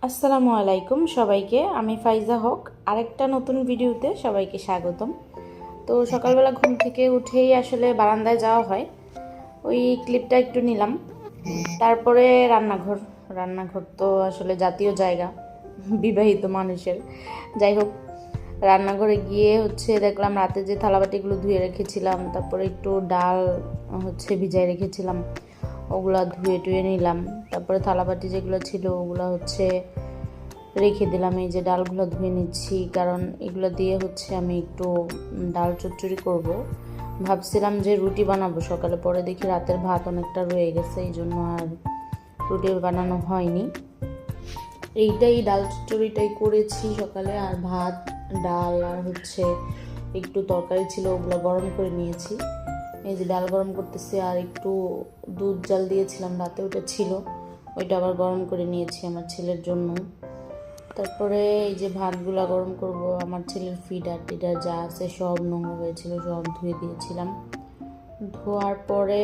আসসালামু আলাইকুম সবাইকে। আমি ফাইজা হক। আরেকটা নতুন ভিডিওতে সবাইকে স্বাগতম। তো সকালবেলা ঘুম থেকে উঠেই আসলে বারান্দায় যাওয়া হয়, ওই ক্লিপটা একটু নিলাম। তারপরে রান্নাঘর রান্নাঘর তো আসলে জাতীয় জায়গা বিবাহিত মানুষের। যাই হোক, রান্নাঘরে গিয়ে দেখলাম রাতে যে থালাবাটিগুলো ধুয়ে রেখেছিলাম, তারপরে একটু ডাল ভিজাই রেখেছিলাম, ওগুলা ধুয়ে টুয়ে নিলাম। তারপরে থালাবাটি যেগুলো ছিল ওগুলো রেখে দিলাম। এই যে ডালগুলো ধুয়ে নিচ্ছি, কারণ এগুলো দিয়ে আমি একটু ডাল চচ্চড়ি করব। ভাবছিলাম যে রুটি বানাবো সকালে, পরে দেখি রাতের ভাত অনেকটা রয়ে গেছে, এই জন্য আর রুটি বানানো হয়নি। এইটাই ডাল চচ্চড়িটাই করেছি সকালে। আর ভাত, ডাল আর একটু তরকারি ছিল, ওগুলো গরম করে নিয়েছি। এই যে ডাল গরম করতেছি, আর একটু দুধ জাল দিয়েছিলাম রাতে, ওটা ছিল, ওইটা আবার গরম করে নিয়েছি আমার ছেলের জন্য। তারপরে এই যে ভাতগুলা গরম করব, আমার ছেলের ফিডার টিডার যা আছে সব নোংরা হয়েছিল, সব ধুয়ে দিয়েছিলাম। ধোয়ার পরে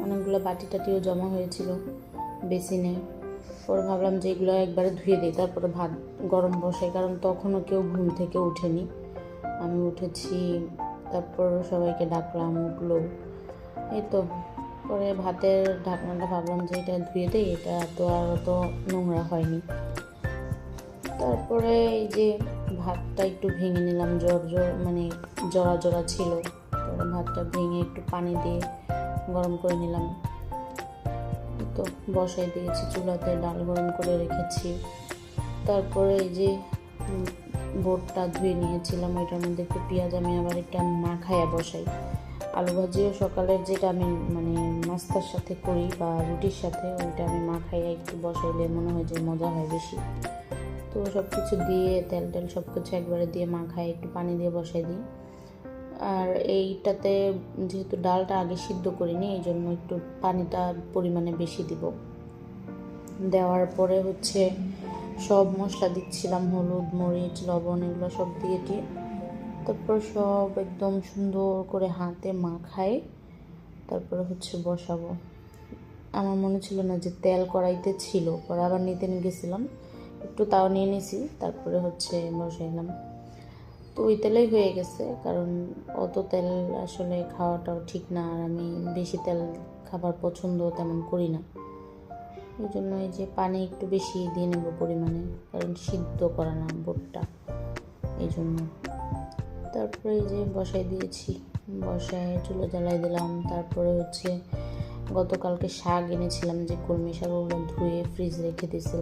অনেকগুলো বাটি টাটিও জমা হয়েছিল বেসিনে। পরে ভাবলাম যে এগুলো একবারে ধুয়ে দিই, তারপরে ভাত গরম বসাই, কারণ তখনও কেউ ঘুম থেকে উঠেনি, আমি উঠেছি। তারপর সবাইকে ডাকলাম, উঠলো। এই তো পরে ভাতের ঢাকনাটা ভাবলাম যে এটা ধুয়ে দিই, এটা তো আর অত নোংরা হয়নি। তারপরে এই যে ভাতটা একটু ভেঙে নিলাম, জড়া জড়া ছিল। তারপরে ভাতটা ভেঙে একটু পানি দিয়ে গরম করে নিলাম। তো বসাই দিয়েছি চুলাতে, ডাল গরম করে রেখেছি। তারপরে এই যে বোটটা ধুয়ে নিয়েছিলাম, ওইটার মধ্যে একটু পেঁয়াজ আমি আবার একটা মাখাইয়া বসাই। আলু ভাজিও সকালের যেটা আমি নাস্তার সাথে করি বা রুটির সাথে, ওইটা আমি মাখাইয়া একটু বসাইলে মনে হয় যে মজা হয় বেশি। তো সব কিছু দিয়ে তেল টেল সব কিছু একবারে দিয়ে মাখাই, একটু পানি দিয়ে বসাই দিই। আর এইটাতে যেহেতু ডালটা আগে সিদ্ধ করিনি, এই জন্য একটু পানিটা পরিমাণে বেশি দিব। দেওয়ার পরে সব মশলা দিচ্ছিলাম, হলুদ, মরিচ, লবণ, এগুলো সব দিয়ে তারপর সব একদম সুন্দর করে হাতে মাখাই, তারপরে বসাবো। আমার মনে ছিল না যে তেল কড়াইতে ছিল, পরে আবার নিতে গেছিলাম, একটু তাও নিয়ে নিছি। তারপরে বসাইলাম। তো ওই তেলেই হয়ে গেছে, কারণ অত তেল আসলে খাওয়াটাও ঠিক না, আর আমি বেশি তেল খাবার পছন্দ তেমন করি না। এই জন্য এই যে পানি একটু বেশি দিয়ে নেব পরিমাণে, কারণ সিদ্ধ করা না বোটটা, এই জন্য। তারপরে এই যে বসাই দিয়েছি, বসায় চুলো জ্বালাই দিলাম। তারপরে গতকালকে শাক এনেছিলাম, যে কলমি শাক, ওগুলো ধুয়ে ফ্রিজে রেখে দিয়েছিলাম।